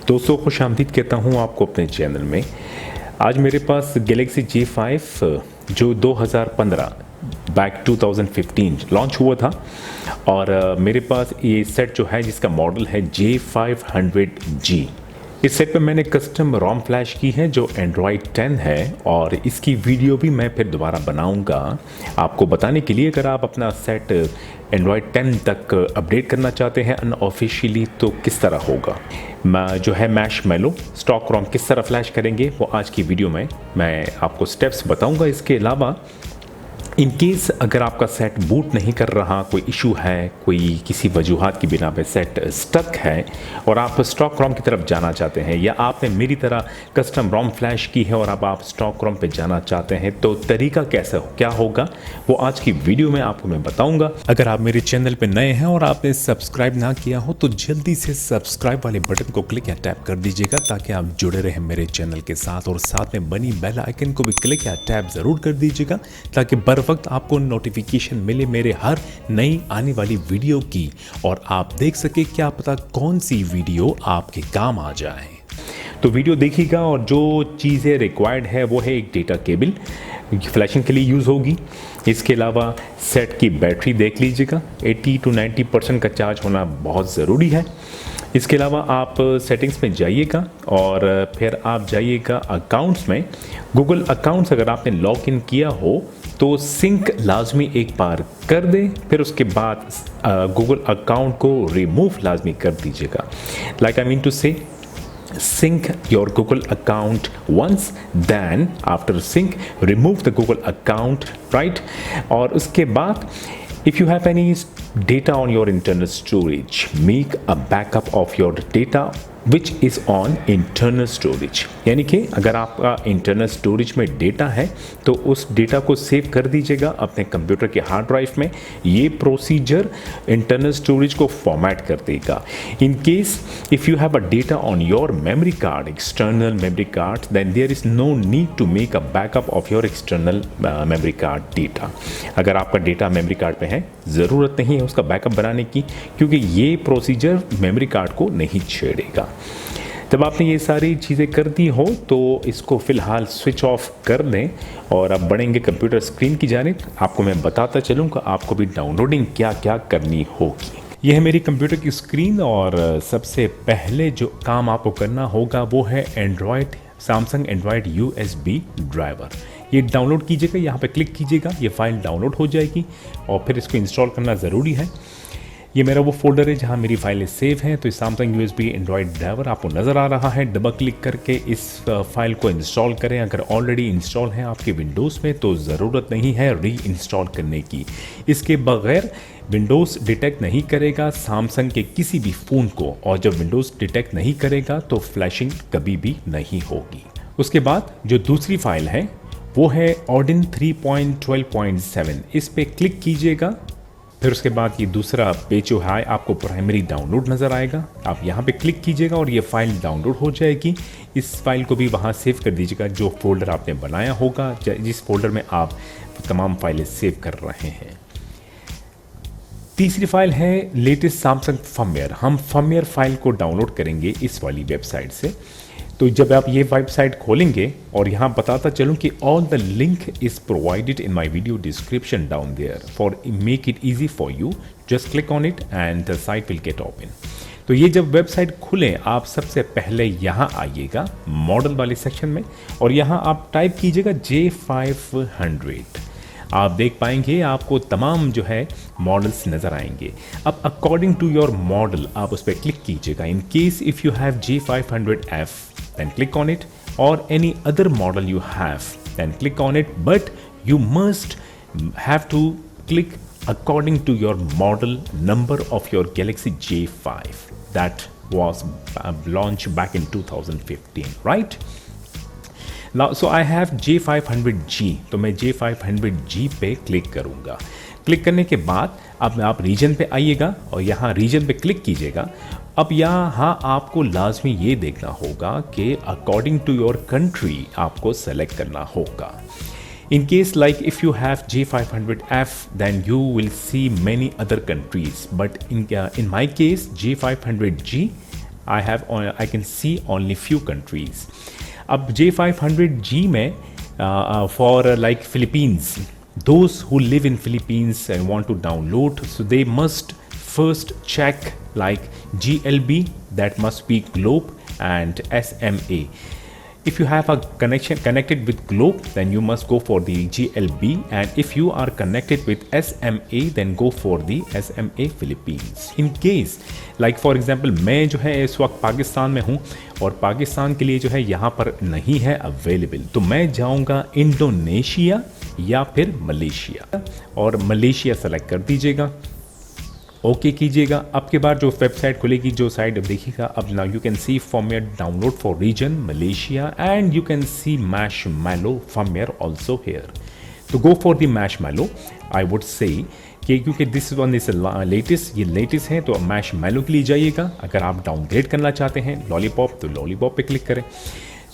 दोस्तों खुशामदीद कहता हूँ आपको अपने चैनल में। आज मेरे पास गैलेक्सी J5 जो 2015 बैक 2015 लॉन्च हुआ था और मेरे पास ये सेट जो है जिसका मॉडल है J500G। इस सेट पे मैंने कस्टम रोम फ्लैश की है जो एंड्रॉयड 10 है और इसकी वीडियो भी मैं फिर दोबारा बनाऊंगा आपको बताने के लिए। अगर आप अपना सेट एंड्रॉयड 10 तक अपडेट करना चाहते हैं अनऑफिशियली तो किस तरह होगा, जो है मैशमेलो स्टॉक रोम किस तरह फ्लैश करेंगे वो आज की वीडियो में मैं आपको स्टेप्स बताऊंगा। इसके अलावा इन केस अगर आपका सेट बूट नहीं कर रहा, कोई इशू है, कोई किसी वजूहात की बिना पे सेट स्टक है और आप स्टॉक रोम की तरफ जाना चाहते हैं या आपने मेरी तरह कस्टम रोम फ्लैश की है और अब आप स्टॉक रोम पे जाना चाहते हैं तो तरीका कैसे क्या होगा वो आज की वीडियो में आपको मैं बताऊंगा। अगर आप मेरे चैनल पे नए हैं और आपने सब्सक्राइब ना किया हो तो जल्दी से सब्सक्राइब वाले बटन को क्लिक या टैप कर दीजिएगा ताकि आप जुड़े रहें मेरे चैनल के साथ, और साथ में बनी बेल आइकन को भी क्लिक या टैप ज़रूर कर दीजिएगा ताकि बर वक्त आपको नोटिफिकेशन मिले मेरे हर नई आने वाली वीडियो की और आप देख सके क्या पता कौन सी वीडियो आपके काम आ जाए। तो वीडियो देखिएगा और जो चीज़ें रिक्वायर्ड है वो है एक डेटा केबल फ्लैशिंग के लिए यूज़ होगी। इसके अलावा सेट की बैटरी देख लीजिएगा, 80 to 90% का चार्ज होना बहुत ज़रूरी है। इसके अलावा आप सेटिंग्स में जाइएगा और फिर आप जाइएगा अकाउंट्स में। गूगल अकाउंट्स अगर आपने लॉग इन किया हो तो सिंक लाजमी एक बार कर दें, फिर उसके बाद गूगल अकाउंट को रिमूव लाजमी कर दीजिएगा। लाइक आई मीन टू से sync your Google account once, then after sync remove the Google account, right? और उसके बाद if you have any data on your internal storage, make a backup of your data which is on internal storage। यानी कि अगर आपका internal storage में data है तो उस डेटा को सेव कर दीजिएगा अपने कंप्यूटर के हार्ड ड्राइव में। ये प्रोसीजर इंटरनल स्टोरेज को फॉर्मेट कर देगा। In case if you have a data on your memory card, external memory card, then there is no need to make a backup of your external memory card data. अगर आपका data memory card पे है ज़रूरत नहीं है उसका backup बनाने की, क्योंकि ये प्रोसीजर मेमोरी कार्ड को नहीं छेड़ेगा। जब आपने ये सारी चीज़ें कर दी हो तो इसको फ़िलहाल स्विच ऑफ कर दें और अब बढ़ेंगे कंप्यूटर स्क्रीन की जानिब। आपको मैं बताता चलूँगा आपको भी डाउनलोडिंग क्या क्या करनी होगी। यह है मेरी कंप्यूटर की स्क्रीन और सबसे पहले जो काम आपको करना होगा वो है सैमसंग एंड्रॉयड USB ड्राइवर। ये डाउनलोड कीजिएगा, यहाँ पे क्लिक कीजिएगा, ये फाइल डाउनलोड हो जाएगी और फिर इसको इंस्टॉल करना ज़रूरी है। ये मेरा वो फोल्डर है जहाँ मेरी फाइलें सेव हैं। तो सैमसंग USB एंड्रॉयड ड्राइवर आपको नज़र आ रहा है। डबल क्लिक करके इस फाइल को इंस्टॉल करें। अगर ऑलरेडी इंस्टॉल है आपके विंडोज़ में तो ज़रूरत नहीं है री इंस्टॉल करने की। इसके बगैर विंडोज़ डिटेक्ट नहीं करेगा सैमसंग के किसी भी फ़ोन को, और जब विंडोज़ डिटेक्ट नहीं करेगा तो फ्लैशिंग कभी भी नहीं होगी। उसके बाद जो दूसरी फाइल है वो है Odin 3.12.7। इस पर क्लिक कीजिएगा। फिर उसके बाद ये दूसरा पेज जो है आपको प्राइमरी डाउनलोड नज़र आएगा। आप यहाँ पे क्लिक कीजिएगा और ये फाइल डाउनलोड हो जाएगी। इस फाइल को भी वहाँ सेव कर दीजिएगा जो फोल्डर आपने बनाया होगा, जिस फोल्डर में आप तमाम फाइलें सेव कर रहे हैं। तीसरी फाइल है लेटेस्ट सैमसंग फर्मवेयर। हम फर्मवेयर फाइल को डाउनलोड करेंगे इस वाली वेबसाइट से। तो जब आप ये वेबसाइट खोलेंगे और यहाँ बताता चलूँ कि all the link is provided in my video description down there for make it easy for you, just click on it and the site will get open. तो ये जब वेबसाइट खुले आप सबसे पहले यहाँ आइएगा मॉडल वाले सेक्शन में और यहाँ आप टाइप कीजिएगा J500। आप देख पाएंगे आपको तमाम जो है मॉडल्स नज़र आएंगे। अब अकॉर्डिंग टू योर मॉडल आप उस पर क्लिक कीजिएगा। इन case if you have J500F then click on it, or any other model you have then click on it, but you must have to click according to your model number of your Galaxy J5 that was launched back in 2015, right? Now so I have J500G, तो मैं J500G पे click करूँगा। Click करने के बाद अब आप reason पे आइएगा और यहाँ रीजन पे क्लिक कीजिएगा। अब यहाँ आपको लाजमी ये देखना होगा कि अकॉर्डिंग टू योर कंट्री आपको सेलेक्ट करना होगा। In case like if you have J500F then you will see many other countries, but in my case J500G I can see only few countries. अब J500G में for like Philippines, those who live in Philippines and want to download, so they must first check like GLB, that must be Globe, and SMA. If you have a connection connected with Globe, then you must go for the GLB, and if you are connected with SMA, then go for the SMA Philippines. In case like for example मैं जो है इस वक्त पाकिस्तान में हूँ और पाकिस्तान के लिए जो है यहाँ पर नहीं है अवेलेबल, तो मैं जाऊँगा इंडोनेशिया या फिर मलेशिया, और मलेशिया सेलेक्ट कर दीजिएगा, ओके कीजिएगा। अब के बाद जो वेबसाइट खुलेगी, जो साइट देखिएगा, अब now you can see firmware download for region Malaysia and you can see Marshmallow firmware also here. तो go for the Marshmallow, I would say कि क्योंकि दिस वन इज लेटेस्ट, ये लेटेस्ट है, तो मैशमैलो के लिए जाइएगा। अगर आप डाउनग्रेड करना चाहते हैं लॉलीपॉप, तो लॉलीपॉप पे क्लिक करें।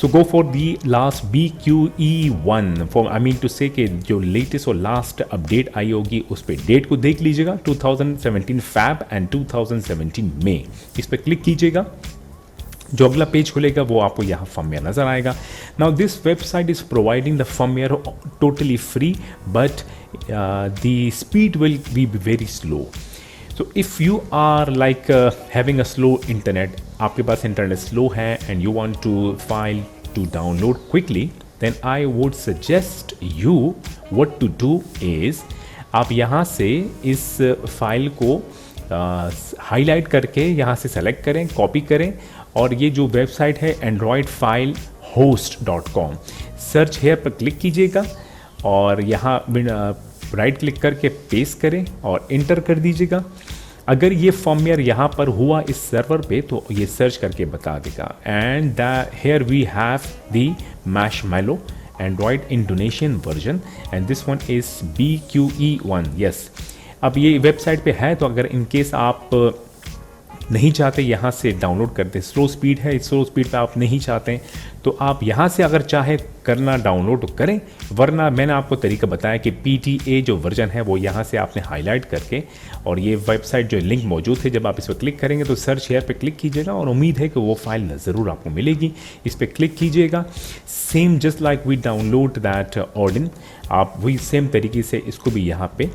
So go for the last BQE1 for, I mean to say कि जो लेटेस्ट और लास्ट अपडेट आई होगी उस पर डेट को देख लीजिएगा, 2017 फैब एंड 2017 मई, इस पर क्लिक कीजिएगा। जो अगला पेज खुलेगा वो आपको यहाँ फर्मवेयर नज़र आएगा। Now this website is providing the firmware totally free, but the speed will be very slow. So if you are like having a slow internet, आपके पास इंटरनेट स्लो है and you want to file to download quickly, then I would suggest you what to do is आप यहाँ से इस file को highlight करके यहाँ से सेलेक्ट करें, कॉपी करें, और ये जो वेबसाइट है androidfilehost.com, सर्च हेयर पर क्लिक कीजिएगा और यहाँ राइट क्लिक करके पेस्ट करें और इंटर कर दीजिएगा। अगर ये फर्मवेयर यहाँ पर हुआ इस सर्वर पे तो ये सर्च करके बता देगा। And here we have the Marshmallow Android Indonesian version and this one is BQE1। Yes, अब ये वेबसाइट पे है, तो अगर इन केस आप नहीं चाहते यहाँ से डाउनलोड करते, स्लो स्पीड है, स्लो स्पीड पे आप नहीं चाहते, तो आप यहाँ से अगर चाहे करना डाउनलोड करें, वरना मैंने आपको तरीका बताया कि PTA जो वर्जन है वो यहाँ से आपने हाईलाइट करके, और ये वेबसाइट जो लिंक मौजूद है, जब आप इस पर क्लिक करेंगे तो सर्च हेयर पे क्लिक कीजिएगा और उम्मीद है कि वो फाइल ज़रूर आपको मिलेगी। इस पर क्लिक कीजिएगा, same just like we download that Odin, आप वही सेम तरीके से इसको भी यहाँ पे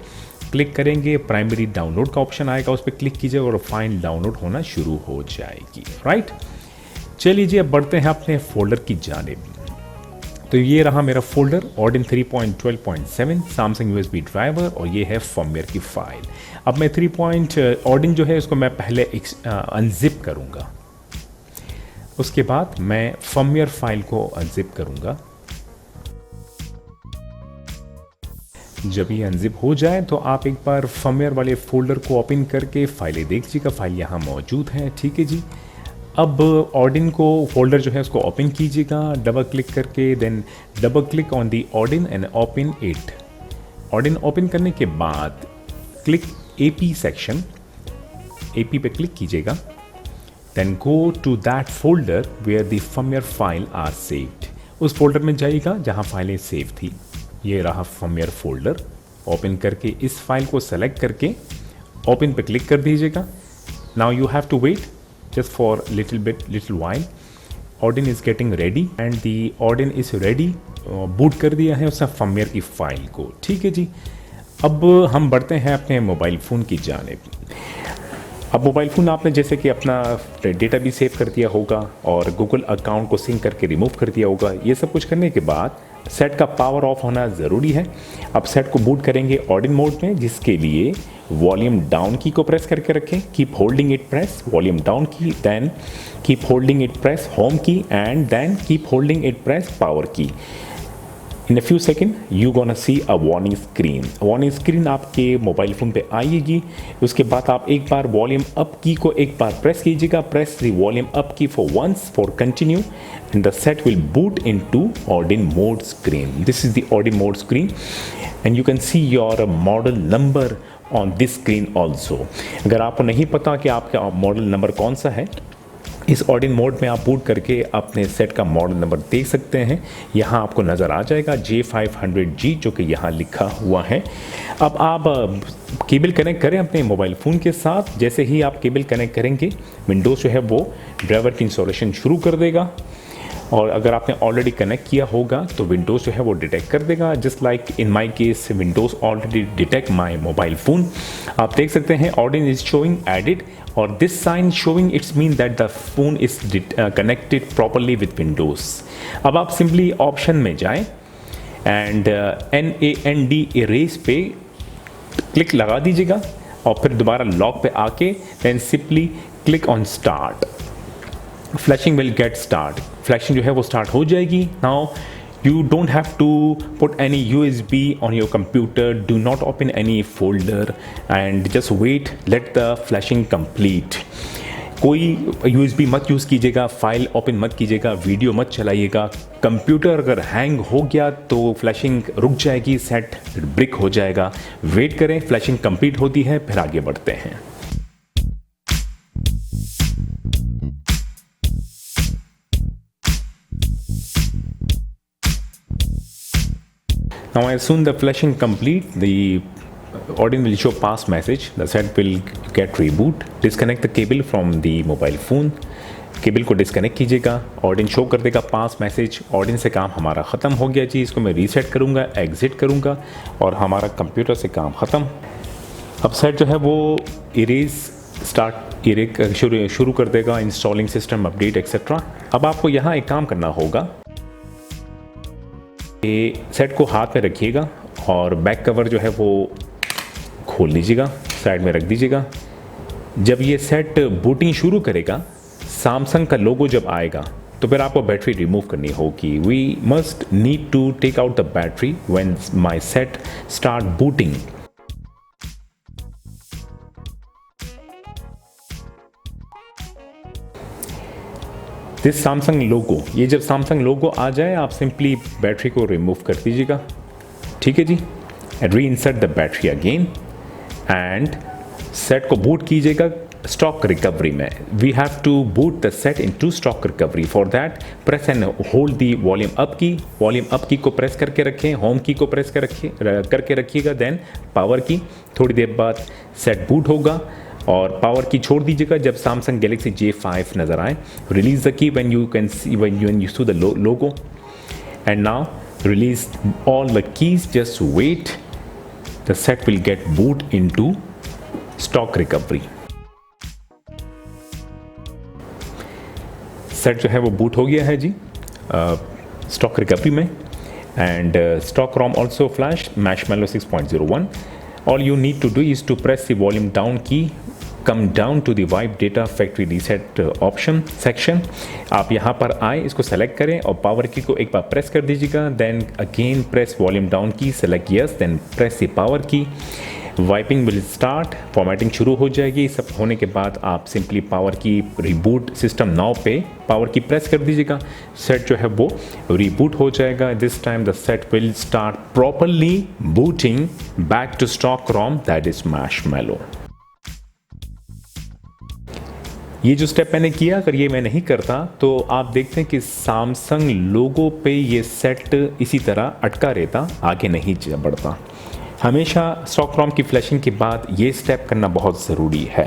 क्लिक करेंगे, प्राइमरी डाउनलोड का ऑप्शन आएगा, उस पर क्लिक कीजिएगा और फाइल डाउनलोड होना शुरू हो जाएगी। राइट, चलिए जी, अब बढ़ते हैं अपने फोल्डर की जानिब। तो ये रहा मेरा फोल्डर ऑर्डिन 3.12.7 सैमसंग USB ड्राइवर, और ये है फर्मवेयर की फाइल। अब मैं ऑर्डिन जो है उसको मैं पहले अनजिप करूँगा, उसके बाद मैं फर्मवेयर फाइल को अनजिप करूँगा। जब ये अनजिप हो जाए तो आप एक बार फर्मवेयर वाले फोल्डर को ओपन करके फाइलें देख लीजिएगा, फाइल यहाँ मौजूद है। ठीक है जी, अब ऑर्डिन को फोल्डर जो है उसको ओपन कीजिएगा डबल क्लिक करके, then double click on the Odin and open it. Odin open करने के बाद क्लिक AP सेक्शन, AP पे क्लिक कीजिएगा, then go to that folder where the firmware file are saved. उस फोल्डर में जाइएगा जहाँ फाइलें सेव थी। ये रहा फर्मवेयर फोल्डर, ओपन करके इस फाइल को सेलेक्ट करके ओपन पे क्लिक कर दीजिएगा। Now you have to wait just for little while. Odin is getting ready and the Odin is ready. Boot कर दिया है उसने फर्मवेयर की फाइल को। ठीक है जी, अब हम बढ़ते हैं अपने मोबाइल फ़ोन की जानिब। अब मोबाइल फ़ोन आपने जैसे कि अपना डेटा भी सेव कर दिया होगा और गूगल अकाउंट को सिंक करके रिमूव कर दिया होगा। ये सब कुछ करने के बाद सेट का पावर ऑफ होना ज़रूरी है। अब सेट को बूट करेंगे ऑर्डिन मोड में, जिसके लिए वॉल्यूम डाउन की को प्रेस करके रखें, keep holding it press volume down key, then keep holding it press home key, and then keep holding it press power key. In a few second you gonna see a warning screen. Warning screen आपके mobile phone पे आएगी। उसके बाद आप एक बार volume up key को एक बार प्रेस कीजिएगा, press the volume up key for once for continue, and the set will boot into Ordin mode screen. This is the Ordin mode screen and you can see your model number on this screen also. अगर आपको नहीं पता कि आपका model number कौन सा है इस ऑडिन मोड में आप बूट करके अपने सेट का मॉडल नंबर देख सकते हैं। यहाँ आपको नज़र आ जाएगा J500G जो कि यहाँ लिखा हुआ है। अब आप केबल कनेक्ट करें अपने मोबाइल फ़ोन के साथ। जैसे ही आप केबल कनेक्ट करेंगे, विंडोज़ जो है वो ड्राइवर की इंस्टॉलेशन शुरू कर देगा, और अगर आपने ऑलरेडी कनेक्ट किया होगा तो विंडोज़ जो है वो डिटेक्ट कर देगा। Just like in my case, Windows already detect my mobile phone. आप देख सकते हैं ऑडिन इज शोइंग एडिड, और this sign showing it's mean that the phone is connected properly with Windows. अब आप सिंपली ऑप्शन में जाएं एंड NAND इरेज पे क्लिक लगा दीजिएगा, और फिर दोबारा लॉक पे आके then simply click on start. Flashing will get start. Flashing जो है वो स्टार्ट हो जाएगी। Now you don't have to put any USB on your computer, do not open any folder and just wait, let the flashing complete. कोई USB मत use कीजिएगा, file open मत कीजिएगा, वीडियो मत चलाइएगा। कंप्यूटर अगर हैंग हो गया तो फ्लैशिंग रुक जाएगी, सेट ब्रिक हो जाएगा। वेट करें, फ्लैशिंग कंप्लीट होती है, फिर आगे बढ़ते हैं। Now as soon the flashing complete, the Odin will show pass message. The set will get reboot. Disconnect the cable from the mobile phone. Cable को डिस्कनेक्ट कीजिएगा, ऑडिन शो कर देगा पास मैसेज। ऑडिन से काम हमारा ख़त्म हो गया जी। इसको मैं रीसेट करूँगा, एग्ज़िट करूँगा, और हमारा कंप्यूटर से काम ख़त्म। अब सेट जो है वो इरेज स्टार्ट इरेज शुरू कर देगा, इंस्टॉलिंग सिस्टम अपडेट एक्सेट्रा। अब आपको यहाँ एक काम करना होगा, सेट को हाथ में रखिएगा और बैक कवर जो है वो खोल लीजिएगा, साइड में रख दीजिएगा। जब ये सेट बूटिंग शुरू करेगा, सैमसंग का लोगो जब आएगा तो फिर आपको बैटरी रिमूव करनी होगी। We must need to take out the battery when my set start booting. This Samsung logo, ये जब सैमसंग लोगो आ जाए आप सिंपली बैटरी को रिमूव कर दीजिएगा, ठीक है जी। Reinsert the battery again and set को बूट कीजिएगा स्टॉक रिकवरी में। We have to boot the set into stock recovery. For that press and hold the volume up key. Volume up key को press करके रखें, home की को press करके रखिएगा, देन पावर की। थोड़ी देर बाद सेट बूट होगा और पावर की छोड़ दीजिएगा जब सैमसंग गैलेक्सी J5 नज़र आए। Release the key when you can see when you see the logo and now release all the keys. Just wait, the set will get boot into stock recovery. Set जो है वो boot हो गया है जी stock recovery में, and stock ROM also flash Marshmallow 6.01। All you need to do is to press the volume down key, come down to the wipe data factory reset option section। आप यहाँ पर आए, इसको सेलेक्ट करें और power की को एक बार प्रेस कर दीजिएगा, then again press volume down key, select yes, then press the power key. Wiping will start, formatting शुरू हो जाएगी। सब होने के बाद आप simply power key reboot system now पे पावर की प्रेस कर दीजिएगा, सेट जो है वो रिबूट हो जाएगा। This time the set will start properly booting back to stock ROM, that is Marshmallow। ये जो स्टेप मैंने किया, अगर ये मैं नहीं करता तो आप देखते हैं कि सैमसंग लोगो पे ये सेट इसी तरह अटका रहता, आगे नहीं बढ़ता। हमेशा स्टॉक रोम की फ्लैशिंग के बाद ये स्टेप करना बहुत ज़रूरी है।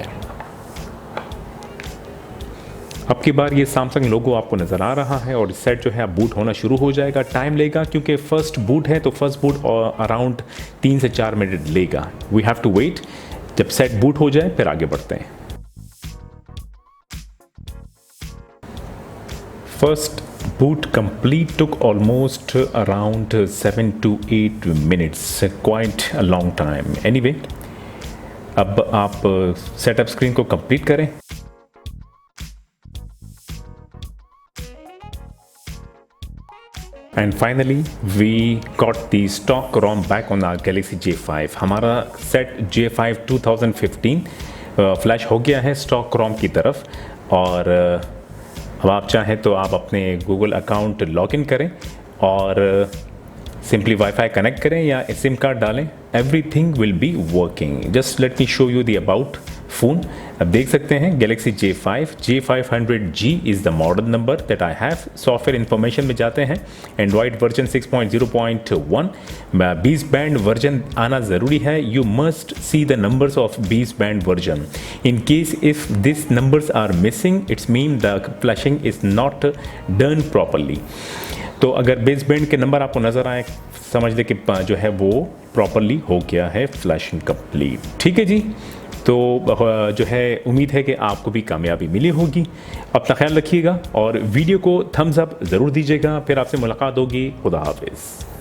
अब की बार ये सैमसंग लोगो आपको नज़र आ रहा है और सेट जो है बूट होना शुरू हो जाएगा। टाइम लेगा क्योंकि फर्स्ट बूट है, तो फर्स्ट बूट अराउंड 3 से 4 मिनट लेगा। वी हैव टू वेट, जब सेट बूट हो जाए फिर आगे बढ़ते हैं। First boot complete took almost around 7 to 8 minutes, quite a long time. Anyway, अब आप सेटअप स्क्रीन को कंप्लीट करें। And finally, we got the stock ROM back on our Galaxy J5. हमारा सेट J5 2015 फ्लैश हो गया है stock ROM की तरफ, और अब आप चाहें तो आप अपने गूगल अकाउंट लॉगिन करें और सिंपली वाईफाई कनेक्ट करें या सिम कार्ड डालें, everything will be working. Just let me show you the about phone. अब देख सकते हैं Galaxy J5 J500G is the model number that I have. Software information में जाते हैं, एंड्रॉयड वर्जन 6.0.1, 20 बैंड वर्जन आना ज़रूरी है। You must see the numbers of 20 band version. In case if this numbers are missing it's mean the flashing is not done properly. तो अगर base band के number आपको नज़र आए, समझ लें कि जो है वो प्रॉपरली हो गया है फ्लैशिंग कंप्लीट। ठीक है जी, तो जो है उम्मीद है कि आपको भी कामयाबी मिली होगी। अपना ख्याल रखिएगा और वीडियो को थम्स अप ज़रूर दीजिएगा। फिर आपसे मुलाकात होगी। खुदा हाफिज़।